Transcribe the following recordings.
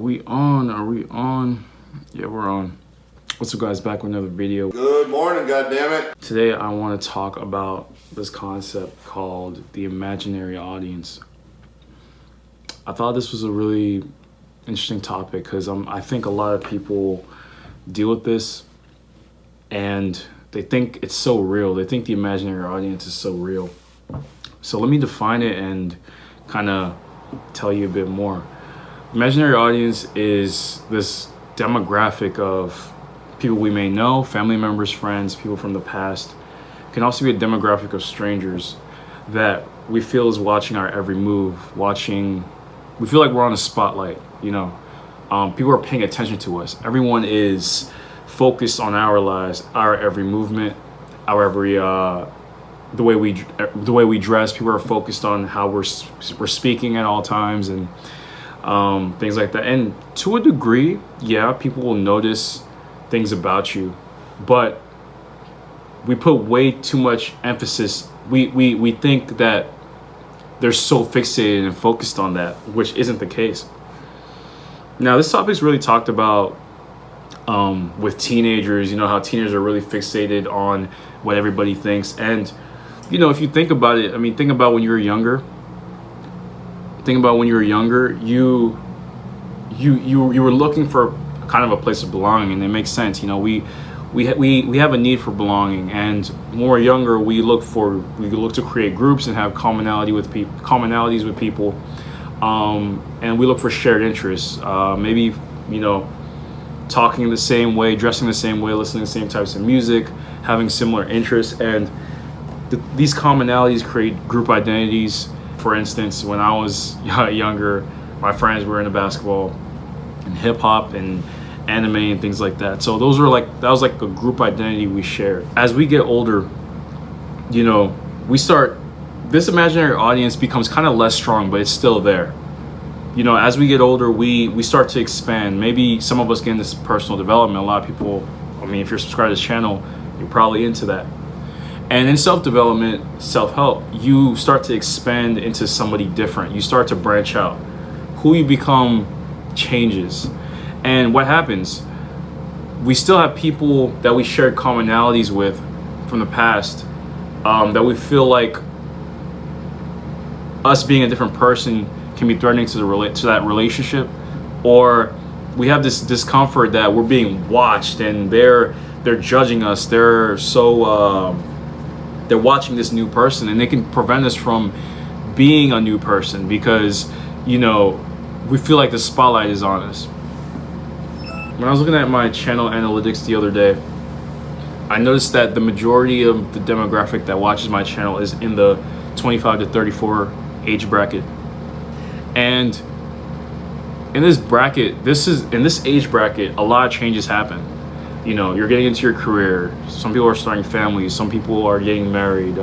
we on? Are we on? Yeah, we're on. What's up, guys? Back with another video. Good morning, goddammit. Today, I want to talk about this concept called the imaginary audience. I thought this was a really interesting topic because I think a lot of people deal with this and they think it's so real. They think the imaginary audience is so real. So let me define it and kind of tell you a bit more. Imaginary audience is this demographic of people we may know, family members, friends, people from the past. It can also be a demographic of strangers that we feel is watching our every move, we feel like we're on a spotlight, people are paying attention to us. Everyone is focused on our lives, our every movement, our every, the way we dress. People are focused on how we're speaking at all times and things like that. And to a degree, yeah, people will notice things about you, but we put way too much emphasis. We think that they're so fixated and focused on that, which isn't the case. Now, this topic's really talked about with teenagers. You know how teenagers are really fixated on what everybody thinks. And if you think about it, think about when you were younger. You were looking for kind of a place of belonging, and it makes sense. We have a need for belonging, and when we're younger, we look to create groups and have commonalities with people, and we look for shared interests. Maybe talking the same way, dressing the same way, listening to the same types of music, having similar interests, and these commonalities create group identities. For instance, when I was younger, my friends were into basketball and hip hop and anime and things like that. So that was like a group identity we shared. As we get older, this imaginary audience becomes kind of less strong, but it's still there. As we get older, we start to expand. Maybe some of us get into personal development. A lot of people, if you're subscribed to this channel, you're probably into that. And in self-development, self-help, you start to expand into somebody different. You start to branch out. Who you become changes. And what happens? We still have people that we shared commonalities with from the past, that we feel like us being a different person can be threatening to that relationship, or we have this discomfort that we're being watched and they're judging us. They're watching this new person, and they can prevent us from being a new person because we feel like the spotlight is on us. When I was looking at my channel analytics the other day, I noticed that the majority of the demographic that watches my channel is in the 25 to 34 age bracket. And in this age bracket, a lot of changes happen. You're getting into your career. Some people are starting families. Some people are getting married.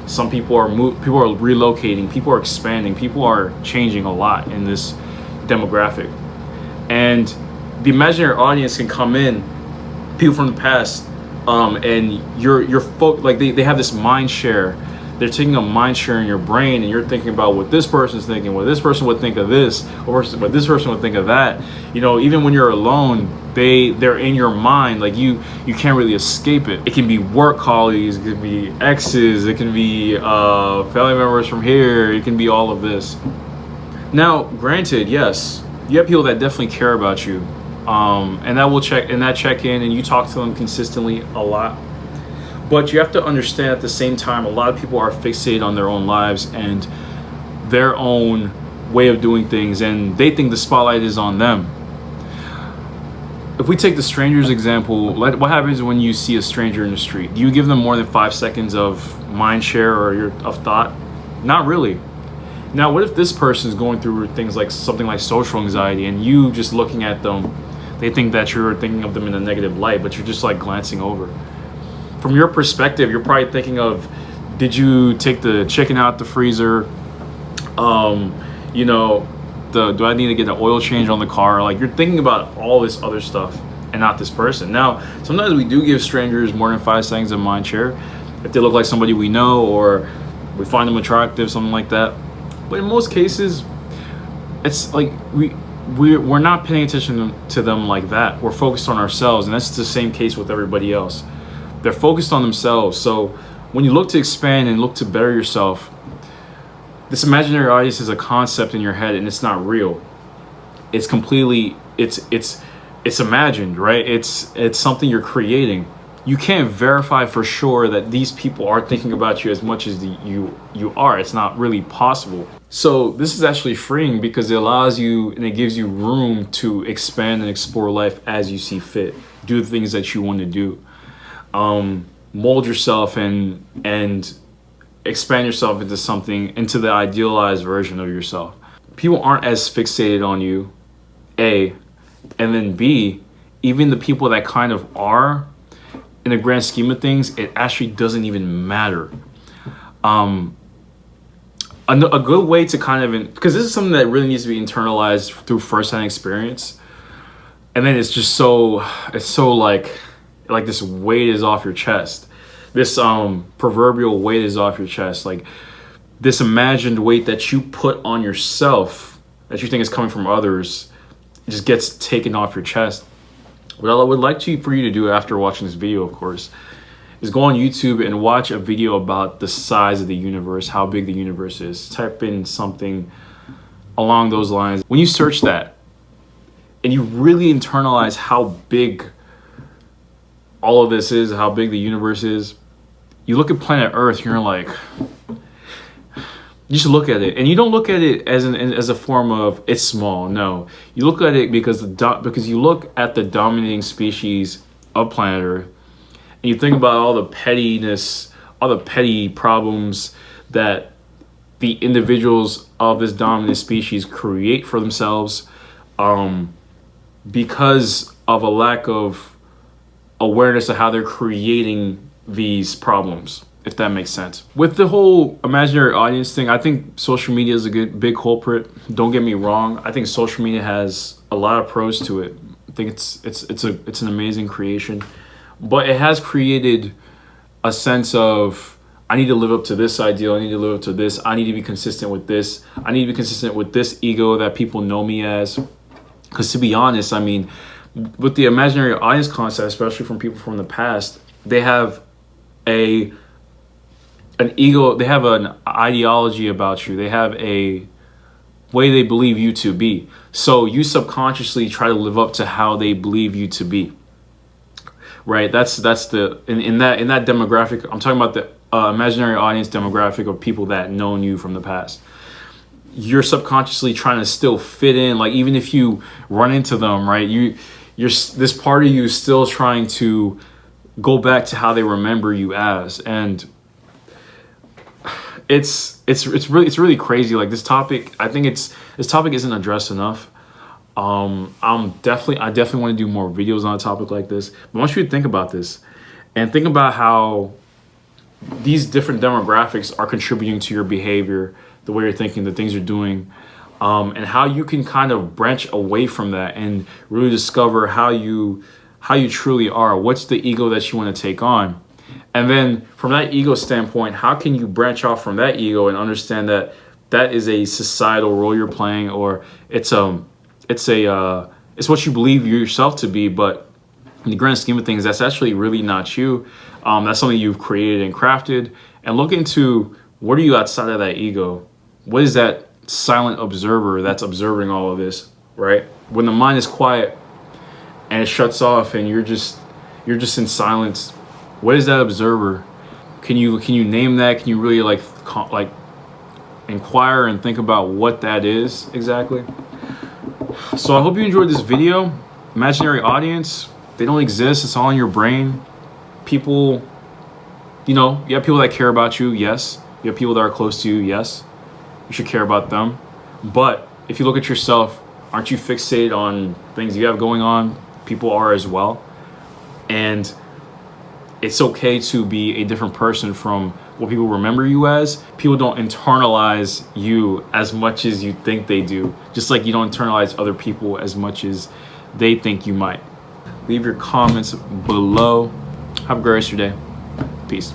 Some people are relocating. People are expanding. People are changing a lot in this demographic. And the imaginary audience can come in, people from the past, and they have this mind share. They're taking a mind share in your brain, and you're thinking about what this person's thinking, what this person would think of this, or what this person would think of that. Even when you're alone, they're in your mind. Like you can't really escape it. It can be work colleagues, it can be exes, it can be family members from here, it can be all of this. Now, granted, yes, you have people that definitely care about you, and that check in, and you talk to them consistently a lot. But you have to understand at the same time, a lot of people are fixated on their own lives and their own way of doing things, and they think the spotlight is on them. If we take the strangers example, what happens when you see a stranger in the street? Do you give them more than 5 seconds of mind share or of thought? Not really. Now, what if this person is going through things like something like social anxiety, and you just looking at them, they think that you're thinking of them in a negative light, but you're just like glancing over. From your perspective, you're probably thinking of, did you take the chicken out the freezer? Do I need to get an oil change on the car? Like, you're thinking about all this other stuff and not this person. Now, sometimes we do give strangers more than 5 seconds of mind share if they look like somebody we know or we find them attractive, something like that. But in most cases, it's like we're not paying attention to them like that. We're focused on ourselves, and that's the same case with everybody else. They're focused on themselves. So when you look to expand and look to better yourself, this imaginary audience is a concept in your head, and it's not real. It's completely it's imagined, right? It's something you're creating. You can't verify for sure that these people are thinking about you as much as you are. It's not really possible. So this is actually freeing because it allows you and it gives you room to expand and explore life as you see fit. Do the things that you want to do. Mold yourself and expand yourself into the idealized version of yourself. People aren't as fixated on you, A, and then B, even the people that kind of are, in the grand scheme of things, it actually doesn't even matter. A good way to kind of, because this is something that really needs to be internalized through firsthand experience, and then it's so like this weight is off your chest. This proverbial weight is off your chest, like this imagined weight that you put on yourself that you think is coming from others, it just gets taken off your chest. What I would like for you to do after watching this video, of course, is go on YouTube and watch a video about the size of the universe, how big the universe is. Type in something along those lines. When you search that and you really internalize how big all of this is, how big the universe is, you look at planet Earth, you're like, you just look at it, and you don't look at it as a form of it's small. No, you look at it because you look at the dominating species of planet Earth, and you think about all the pettiness, all the petty problems that the individuals of this dominant species create for themselves, because of a lack of awareness of how they're creating these problems. If that makes sense. With the whole imaginary audience thing, I think social media is a big culprit. Don't get me wrong. I think social media has a lot of pros to it. I think it's an amazing creation, but it has created a sense of, I need to live up to this ideal. I need to live up to this. I need to be consistent with this. I need to be consistent with this ego that people know me as. Because to be honest, I mean, with the imaginary audience concept, especially from people from the past, they have an ego, they have an ideology about you. They have a way they believe you to be. So you subconsciously try to live up to how they believe you to be. Right? That's the in that demographic. I'm talking about the imaginary audience demographic of people that known you from the past. You're subconsciously trying to still fit in, like even if you run into them, right? You're this part of you is still trying to go back to how they remember you as, and it's really crazy. Like this topic, I think this topic isn't addressed enough. I definitely want to do more videos on a topic like this. But I want you to think about this and think about how these different demographics are contributing to your behavior, the way you're thinking, the things you're doing, and how you can kind of branch away from that and really discover how you truly are. What's the ego that you want to take on? And then from that ego standpoint, how can you branch off from that ego and understand that that is a societal role you're playing, or it's what you believe yourself to be, but in the grand scheme of things, that's actually really not you. That's something you've created and crafted. And look into, what are you outside of that ego? What is that silent observer that's observing all of this, right? When the mind is quiet and it shuts off and you're just in silence, what is that observer? Can you name that? Can you really like inquire and think about what that is exactly? So I hope you enjoyed this video. Imaginary audience, they don't exist. It's all in your brain. People, you have people that care about you, yes. You have people that are close to you, yes. You should care about them. But if you look at yourself, aren't you fixated on things you have going on? People are as well. And it's okay to be a different person from what people remember you as. People don't internalize you as much as you think they do, just like you don't internalize other people as much as they think you might. Leave your comments below. Have a great rest of your day. Peace.